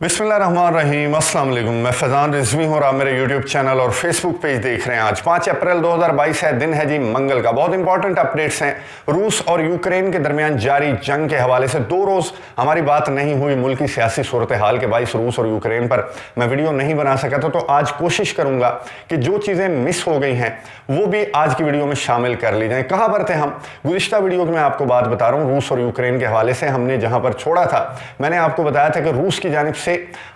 बिस्मिल्लाहिर्रहमानिर्रहीम, अस्सलाम वालेकुम। मैं फैज़ान रिजवी हूँ और आप मेरे यूट्यूब चैनल और फेसबुक पेज देख रहे हैं। आज 5 अप्रैल 2022 है, दिन है जी मंगल का। बहुत इंपॉर्टेंट अपडेट्स हैं। रूस और यूक्रेन के दरमियान जारी जंग के हवाले से 2 रोज़ हमारी बात नहीं हुई मुल्क की सियासी सूरत हाल के बाइस रूस और यूक्रेन पर मैं वीडियो नहीं बना सका था, तो आज कोशिश करूँगा कि जो चीज़ें मिस हो गई हैं वो भी आज की वीडियो में शामिल कर ली जाएँ। कहाँ पर थे हम? गुज़िश्ता वीडियो की मैं आपको बात बता रहा हूँ। रूस और यूक्रेन के हवाले से हमने जहाँ पर छोड़ा था, मैंने आपको बताया था कि रूस की जानिब से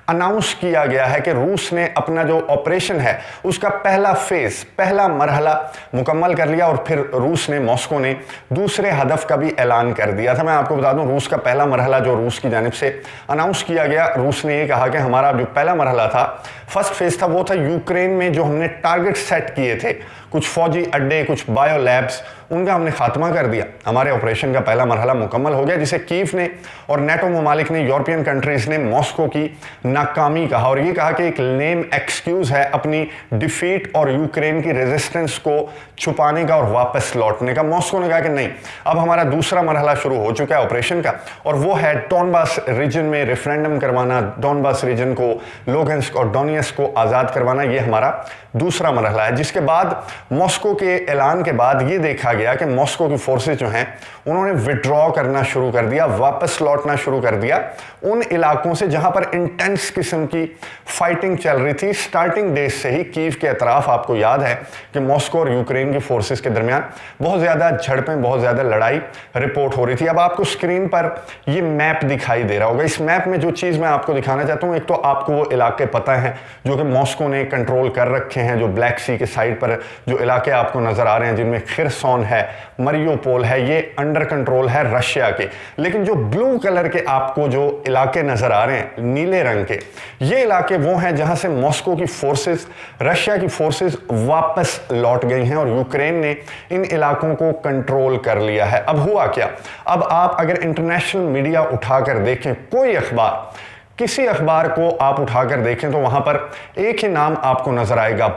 अनाउंस किया गया है कि रूस ने अपना जो ऑपरेशन है उसका पहला मरहला मुकम्मल कर लिया और फिर रूस ने, मॉस्को ने दूसरे हदफ का भी ऐलान कर दिया था। मैं आपको बता दूं, रूस का पहला मरहला जो रूस की जानिब से अनाउंस किया गया, रूस ने ये कहा कि हमारा जो पहला मरहला था, फर्स्ट फेज था, वो था यूक्रेन में जो हमने टारगेट सेट किए थे, कुछ फौजी अड्डे, कुछ बायो लैब्स, उनका हमने खात्मा कर दिया। हमारे ऑपरेशन का पहला मरहला मुकम्मल हो गया, जिसे कीव ने और नेटो ममालिक ने, यूरोपियन कंट्रीज ने मॉस्को की नाकामी कहा और ये कहा कि एक लेम एक्सक्यूज है अपनी डिफीट और यूक्रेन की रेजिस्टेंस को छुपाने का और वापस लौटने का। मॉस्को ने कहा कि नहीं, अब हमारा दूसरा मरहला शुरू हो चुका है ऑपरेशन का, और वो है डोनबास रीजन में रेफरेंडम करवाना, डोनबास रीजन को, लुहांस्क और डोनेट्स्क को आज़ाद करवाना। ये हमारा दूसरा मरहला है। जिसके बाद मॉस्को के ऐलान के बाद ये देखा गया कि मॉस्को की फोर्सेज जो हैं उन्होंने विड्रॉ करना शुरू कर दिया, वापस लौटना शुरू कर दिया उन इलाकों से जहां पर इंटेंस किस्म की फाइटिंग चल रही थी। स्टार्टिंग डेज से ही कीव के अतराफ, आपको याद है कि मॉस्को और यूक्रेन की फोर्सेज के दरमियान बहुत ज़्यादा झड़पें, बहुत ज़्यादा लड़ाई रिपोर्ट हो रही थी। अब आपको स्क्रीन पर ये मैप दिखाई दे रहा होगा। इस मैप में जो चीज़ मैं आपको दिखाना चाहता हूँ, एक तो आपको वो इलाके पता हैं जो कि मॉस्को ने कंट्रोल कर रखे हैं, जो ब्लैक सी के साइड पर जो इलाके आपको नजर आ रहे हैं, जिनमें खिरसोन है, मरियोपोल है, ये अंडर कंट्रोल है रशिया के। लेकिन जो ब्लू कलर के आपको जो इलाके नजर आ रहे हैं, नीले रंग के, ये इलाके वो हैं जहां से मॉस्को की फोर्सेस, रशिया की फोर्सेस वापस लौट गई हैं और यूक्रेन ने इन इलाकों को कंट्रोल कर लिया है। अब हुआ क्या? अब आप अगर इंटरनेशनल मीडिया उठाकर देखें, कोई अखबार, किसी अखबार को आप उठाकर देखें, तो वहां पर एक ही नाम आपको नजर आएगा,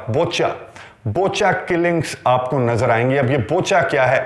बोचा किलिंग्स आपको नजर आएंगी। अब ये बोचा क्या है?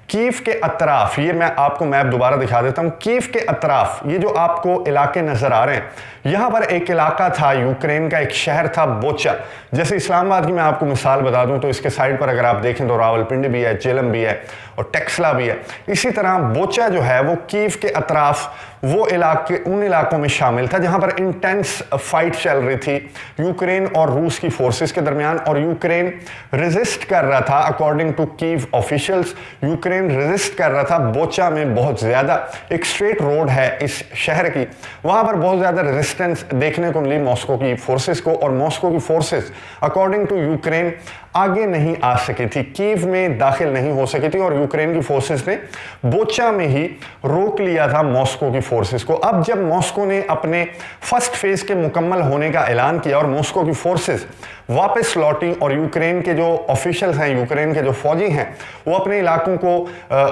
कीव के अतराफ, ये मैं आपको मैप दोबारा दिखा देता हूं, कीव के अतराफ ये जो आपको इलाके नजर आ रहे हैं, यहां पर एक इलाका था यूक्रेन का, एक शहर था बोचा। जैसे इस्लामाबाद की मैं आपको मिसाल बता दूं तो इसके साइड पर अगर आप देखें तो रावलपिंडी भी है, जेलम भी है और टेक्सला भी है। इसी तरह बोचा जो है वो कीव के अतराफ वो इलाके, उन इलाकों में शामिल था जहां पर इंटेंस फाइट चल रही थी यूक्रेन और रूस की फोर्सेस के दरमियान, और यूक्रेन रेजिस्ट कर रहा था। According to Kyiv officials, Ukraine resist कर रहा था। बोचा में बहुत ज्यादा, एक स्ट्रेट रोड है इस शहर की, वहां पर बहुत ज्यादा रेजिस्टेंस देखने को मिली मॉस्को की फोर्सेस को, और मॉस्को की फोर्सेस अकॉर्डिंग टू यूक्रेन आगे नहीं आ सकी थी, कीव में दाखिल नहीं हो सकी थी, और यूक्रेन की फोर्सेस ने बोचा में ही रोक लिया था मॉस्को की फोर्सेस को। अब जब मॉस्को ने अपने फर्स्ट फेज के मुकम्मल होने का ऐलान किया और मॉस्को की फोर्सेस वापस लौटी और यूक्रेन के जो ऑफिशियल्स हैं, यूक्रेन के जो फौजी हैं, वो अपने इलाकों को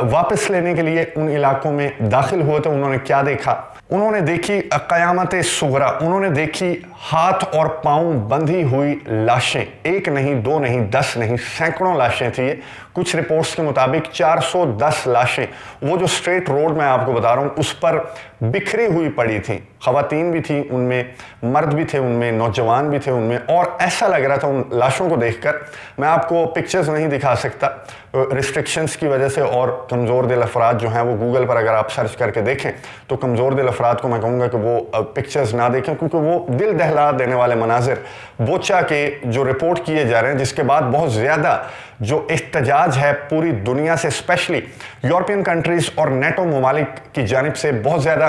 वापस लेने के लिए उन इलाकों में दाखिल हुए, तो उन्होंने क्या देखा? उन्होंने देखी क़यामत सुगरा, उन्होंने देखी हाथ और पांव बंधी हुई लाशें। एक नहीं, दो नहीं, 10 नहीं, सैकड़ों लाशें थी। कुछ रिपोर्ट्स के मुताबिक 410 लाशें वो जो स्ट्रेट रोड मैं आपको बता रहा हूं उस पर बिखरी हुई पड़ी थी। खवातीन भी थी उनमें, मर्द भी थे उनमें, नौजवान भी थे उनमें, और ऐसा लग रहा था उन लाशों को देखकर, मैं आपको पिक्चर्स नहीं दिखा सकता रिस्ट्रिक्शंस की वजह से, और कमज़ोर दिल अफराद जो हैं वो गूगल पर अगर आप सर्च करके देखें तो कमज़ोर दिल अफराद को मैं कहूँगा कि वो पिक्चर्स ना देखें, क्योंकि वो दिल दहला देने वाले मनाजिर बोचा के जो रिपोर्ट किए जा रहे हैं, जिसके बाद बहुत ज़्यादा जो एहतजाज है पूरी दुनिया से, स्पेशली यूरोपियन कंट्रीज़ और नेटो ममालिक की जानिब से बहुत ज़्यादा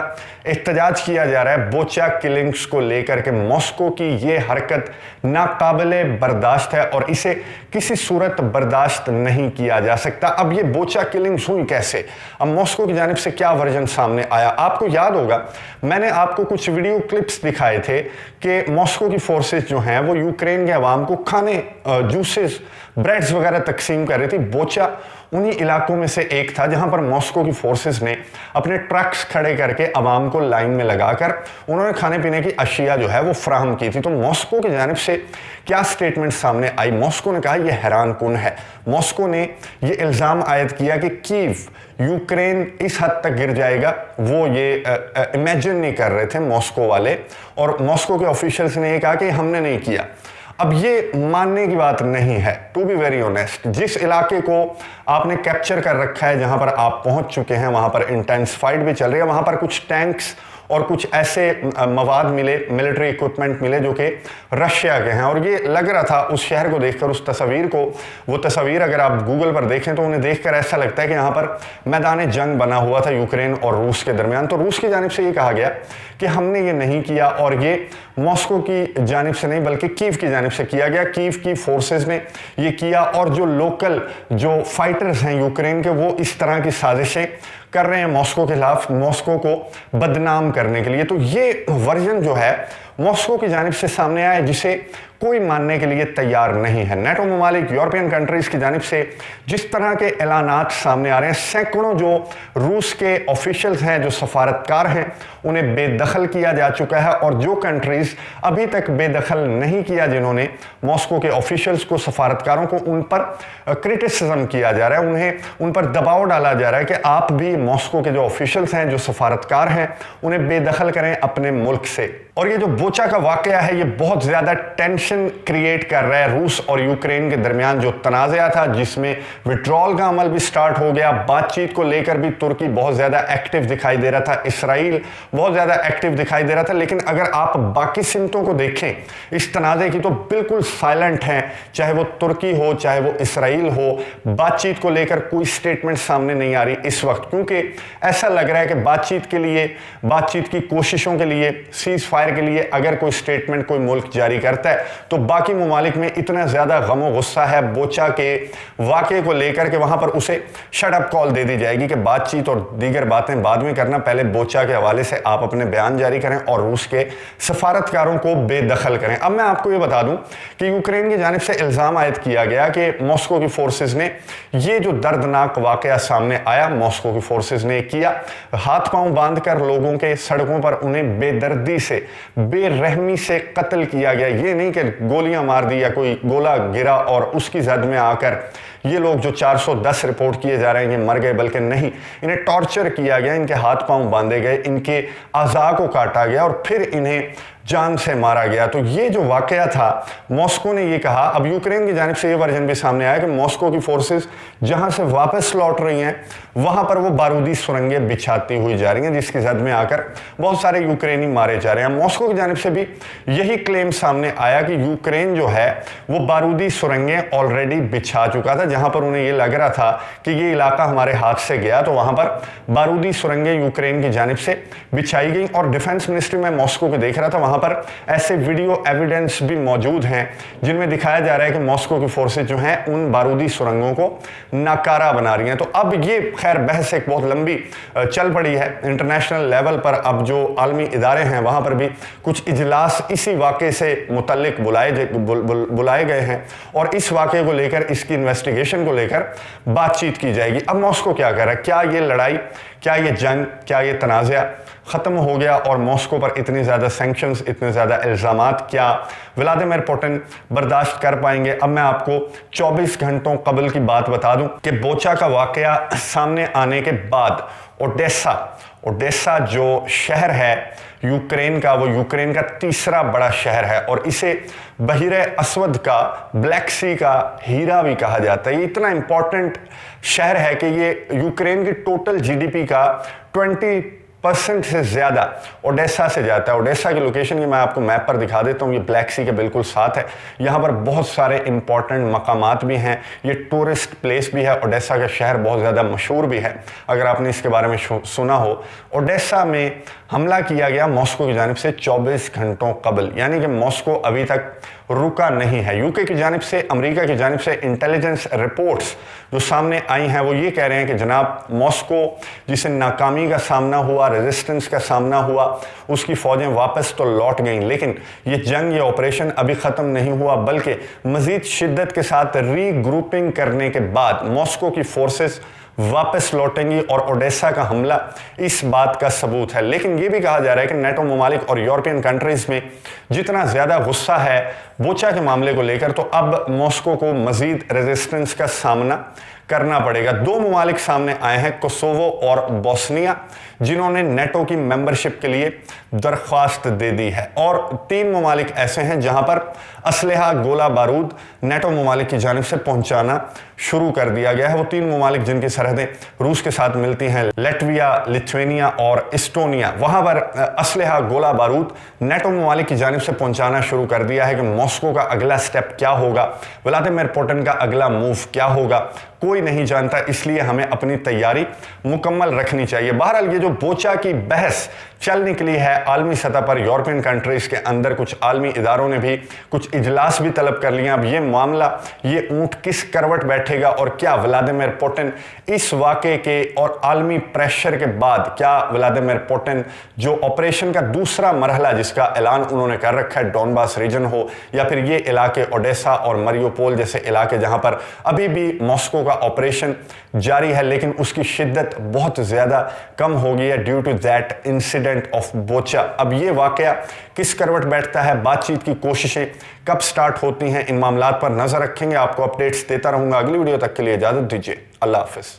एहतजाज किया जा रहा है बोचा किलिंग्स को लेकर के। मॉस्को की ये हरकत नाकाबिले बर्दाश्त है और इसे किसी सूरत बर्दाश्त नहीं किया जा सकता। अब ये बोचा किलिंग्स हुई कैसे? अब मॉस्को की जानिब से क्या वर्जन सामने आया? आपको याद होगा मैंने आपको कुछ वीडियो क्लिप्स दिखाए थे कि मॉस्को की फोर्सेस जो हैं वो यूक्रेन के अवाम को खाने, जूसेस, ब्रेड्स वगैरह तकसीम कर रही थी। बोचा उन्हीं इलाकों में से एक था जहां पर मॉस्को की फोर्सेस ने अपने ट्रक्स खड़े करके अवाम को लाइन में लगाकर उन्होंने खाने पीने की अशिया जो है वो फराहम की थी। तो मॉस्को की जानिब से क्या स्टेटमेंट सामने आई? मॉस्को ने कहा यह हैरान कुन है। मॉस्को ने यह इल्ज़ाम आयद किया कि कीव यूक्रेन इस हद तक गिर जाएगा वो ये इमेजिन नहीं कर रहे थे मॉस्को वाले, और मॉस्को के ऑफिशियल्स ने ये कहा कि हमने नहीं किया। अब ये मानने की बात नहीं है, टू बी वेरी ऑनेस्ट। जिस इलाके को आपने कैप्चर कर रखा है, जहां पर आप पहुंच चुके हैं, वहां पर इंटेंस फाइट भी चल रही है, वहां पर कुछ टैंक्स और कुछ ऐसे मवाद मिले, मिलिट्री इक्विपमेंट मिले जो कि रशिया के हैं, और ये लग रहा था उस शहर को देखकर, उस तस्वीर को, वो तस्वीर अगर आप गूगल पर देखें तो उन्हें देखकर ऐसा लगता है कि यहाँ पर मैदान जंग बना हुआ था यूक्रेन और रूस के दरमियान। तो रूस की जानिब से ये कहा गया कि हमने ये नहीं किया, और ये मॉस्को की जानिब से नहीं बल्कि कीव की जानिब से किया गया। कीव की फोर्सेस ने ये किया, और जो लोकल जो फाइटर्स हैं यूक्रेन के, वो इस तरह की साजिशें कर रहे हैं मॉस्को के खिलाफ, मॉस्को को बदनाम करने के लिए। तो ये वर्जन जो है मॉस्को की जानिब से सामने आया, जिसे कोई मानने के लिए तैयार नहीं है। नेटो ममालिक, यूरोपियन कंट्रीज की जानिब से जिस तरह के ऐलानात सामने आ रहे हैं, सैकड़ों जो रूस के ऑफिशियल्स हैं, जो सफारतकार हैं, उन्हें बेदखल किया जा चुका है, और जो कंट्रीज अभी तक बेदखल नहीं किया, जिन्होंने मॉस्को के ऑफिशियल्स को, सफारतकारों को, उन पर क्रिटिसिज्म किया जा रहा है, उन्हें उन पर दबाव डाला जा रहा है कि आप भी मॉस्को के जो ऑफिशियल्स हैं, जो सफारतकार हैं, उन्हें बेदखल करें अपने मुल्क से। और ये जो बोचा का वाकया है, ये बहुत ज्यादा टेंशन क्रिएट कर रहा है रूस और यूक्रेन के दरमियान। जो तनाज़ा था, जिसमें विड्रॉल का अमल भी स्टार्ट हो गया, बातचीत को लेकर भी तुर्की बहुत ज्यादा एक्टिव दिखाई दे रहा था, इसराइल बहुत ज्यादा एक्टिव दिखाई दे रहा था। लेकिन अगर आप बाकी सिमतों को देखें इस तनाज़े की, तो बिल्कुल साइलेंट हैं, चाहे वो तुर्की हो, चाहे वो इसराइल हो। बातचीत को लेकर कोई स्टेटमेंट सामने नहीं आ रही इस वक्त, क्योंकि ऐसा लग रहा है कि बातचीत के लिए, बातचीत की कोशिशों के लिए, सीज फायर के लिए अगर कोई स्टेटमेंट कोई मुल्क जारी करता है, तो बाकी ममालिक में इतना ज्यादा गमो गुस्सा है बोचा के वाकये को लेकर के वहां पर उसे शट अप कॉल दे दी जाएगी कि बातचीत और दीगर बातें बाद में करना, पहले बोचा के हवाले से आप अपने बयान जारी करें और रूस के सफारतकारों को बेदखल करें। अब मैं आपको ये बता दूं कि यूक्रेन की जानिब से इल्जाम आयद किया गया कि मॉस्को की फोर्सेस ने ये जो दर्दनाक वाकया सामने आया, मॉस्को की फोर्सेस ने किया, हाथ पांव बांधकर लोगों के सड़कों पर उन्हें बेदर्दी से, बेरहमी से कत्ल किया गया। ये नहीं कि गोलियां मार दी या कोई गोला गिरा और उसकी जद में आकर ये लोग जो 410 रिपोर्ट किए जा रहे हैं ये मर गए, बल्कि नहीं, इन्हें टॉर्चर किया गया, इनके हाथ पांव बांधे गए, इनके अज़ा को काटा गया और फिर इन्हें जान से मारा गया। तो ये जो वाकया था, मॉस्को ने ये कहा। अब यूक्रेन की जानिब से ये वर्जन भी सामने आया कि मॉस्को की फोर्सेस जहां से वापस लौट रही हैं, वहां पर वो बारूदी सुरंगें बिछाती हुई जा रही हैं, जिसकी जद में आकर बहुत सारे यूक्रेनी मारे जा रहे हैं। मॉस्को की जानिब से भी यही क्लेम सामने आया कि यूक्रेन जो है वो बारूदी सुरंगें ऑलरेडी बिछा चुका था। जहां पर उन्हें ये लग रहा था कि ये इलाका हमारे हाथ से गया, तो वहां पर बारूदी सुरंगें यूक्रेन की जानिब से बिछाई गई। और डिफेंस मिनिस्ट्री में मॉस्को को देख रहा था, वहां पर ऐसे वीडियो एविडेंस भी मौजूद हैं जिनमें दिखाया जा रहा है कि मॉस्को की फोर्सेज जो हैं उन बारूदी सुरंगों को नाकारा बना रही हैं। तो अब ये खैर बहस एक बहुत लंबी चल पड़ी है इंटरनेशनल लेवल पर। अब जो आलमी इदारे हैं वहां पर भी कुछ इजलास इसी वाक़े से मुतल्लिक बुलाए गए हैं और इस वाक़े को लेकर, इसकी इन्वेस्टिगेशन को लेकर बातचीत की जाएगी। अब मॉस्को क्या कर रहा है? क्या ये लड़ाई, क्या ये जंग, क्या ये तनाज़ा ख़त्म हो गया और मॉस्को पर इतनी ज़्यादा सैंक्शंस, इतने ज़्यादा इल्ज़ामात क्या व्लादिमीर पुतिन बर्दाश्त कर पाएंगे? अब मैं आपको 24 घंटों कबल की बात बता दूं कि बोचा का वाकया सामने आने के बाद ओडेसा जो शहर है यूक्रेन का, वो यूक्रेन का तीसरा बड़ा शहर है और इसे बहिरे अस्वद का, ब्लैक सी का हीरा भी कहा जाता है। ये इतना इंपॉर्टेंट शहर है कि ये यूक्रेन की टोटल जीडीपी का 20% से ज्यादा ओडेसा से जाता है। ओडेसा की लोकेशन की मैं आपको मैप पर दिखा देता हूँ, ये ब्लैक सी के बिल्कुल साथ है। यहाँ पर बहुत सारे इंपॉर्टेंट मकामात भी हैं, ये टूरिस्ट प्लेस भी है। ओडेसा का शहर बहुत ज़्यादा मशहूर भी है, अगर आपने इसके बारे में सुना हो। ओडेसा में हमला किया गया मॉस्को की जानिब से 24 घंटों कबल, यानी कि मॉस्को अभी तक रुका नहीं है। यूके की जानिब से, अमेरिका की जानिब से इंटेलिजेंस रिपोर्ट्स जो सामने आई हैं वो ये कह रहे हैं कि जनाब मॉस्को जिसे नाकामी का सामना हुआ, रेजिस्टेंस का सामना हुआ, उसकी फ़ौजें वापस तो लौट गईं, लेकिन ये जंग, ये ऑपरेशन अभी ख़त्म नहीं हुआ, बल्कि मज़ीद शिद्दत के साथ रीग्रुपिंग करने के बाद मॉस्को की फोर्सेस वापस लौटेंगी और ओडेसा का हमला इस बात का सबूत है। लेकिन यह भी कहा जा रहा है कि नेटो ममालिक और यूरोपियन कंट्रीज में जितना ज़्यादा गुस्सा है बोचा के मामले को लेकर, तो अब मॉस्को को मज़ीद रेजिस्टेंस का सामना करना पड़ेगा। दो ममालिक सामने आए हैं, कोसोवो और बोस्निया, जिन्होंने नेटो की मेंबरशिप के लिए दरख्वास्त दे दी है, और 3 ममालिक ऐसे हैं जहां पर असलहा, गोला बारूद नेटो ममालिक की जानिब से पहुंचाना शुरू कर दिया गया है। वो 3 ममालिक जिनकी सरहदें रूस के साथ मिलती हैं, लैटविया, लिथुआनिया और इस्टोनिया, वहां पर असलहा, गोला बारूद नेटो ममालिक की जानिब से पहुंचाना शुरू कर दिया है। कि मॉस्को का अगला स्टेप क्या होगा, व्लादिमीर पुतिन का अगला मूव क्या होगा, कोई नहीं जानता, इसलिए हमें अपनी तैयारी मुकम्मल रखनी चाहिए। बहरहाल ये जो बोचा की बहस चल निकली है आलमी सतह पर, यूरोपियन कंट्रीज के अंदर कुछ आलमी इदारों ने भी कुछ इजलास भी तलब कर लिया। अब ये मामला, ये ऊंट किस करवट बैठेगा, और क्या व्लादिमीर पुतिन इस वाक़े के और आलमी प्रेशर के बाद, क्या व्लादिमीर पुतिन जो ऑपरेशन का दूसरा मरहला जिसका ऐलान उन्होंने कर रखा है, डॉनबास रीजन हो या फिर ये इलाके ओडेसा और मरियोपोल जैसे इलाके जहां पर अभी भी मॉस्को का ऑपरेशन जारी है, लेकिन उसकी शिद्दत बहुत ज़्यादा कम हो गई है due to that incident of बोचा। अब ये वाकया किस करवट बैठता है, बातचीत की कोशिशें कब स्टार्ट होती हैं, इन मामलात पर नजर रखेंगे। आपको अपडेट्स देता रहूंगा। अगली वीडियो तक के लिए इजाजत दीजिए। अल्लाह हाफिज।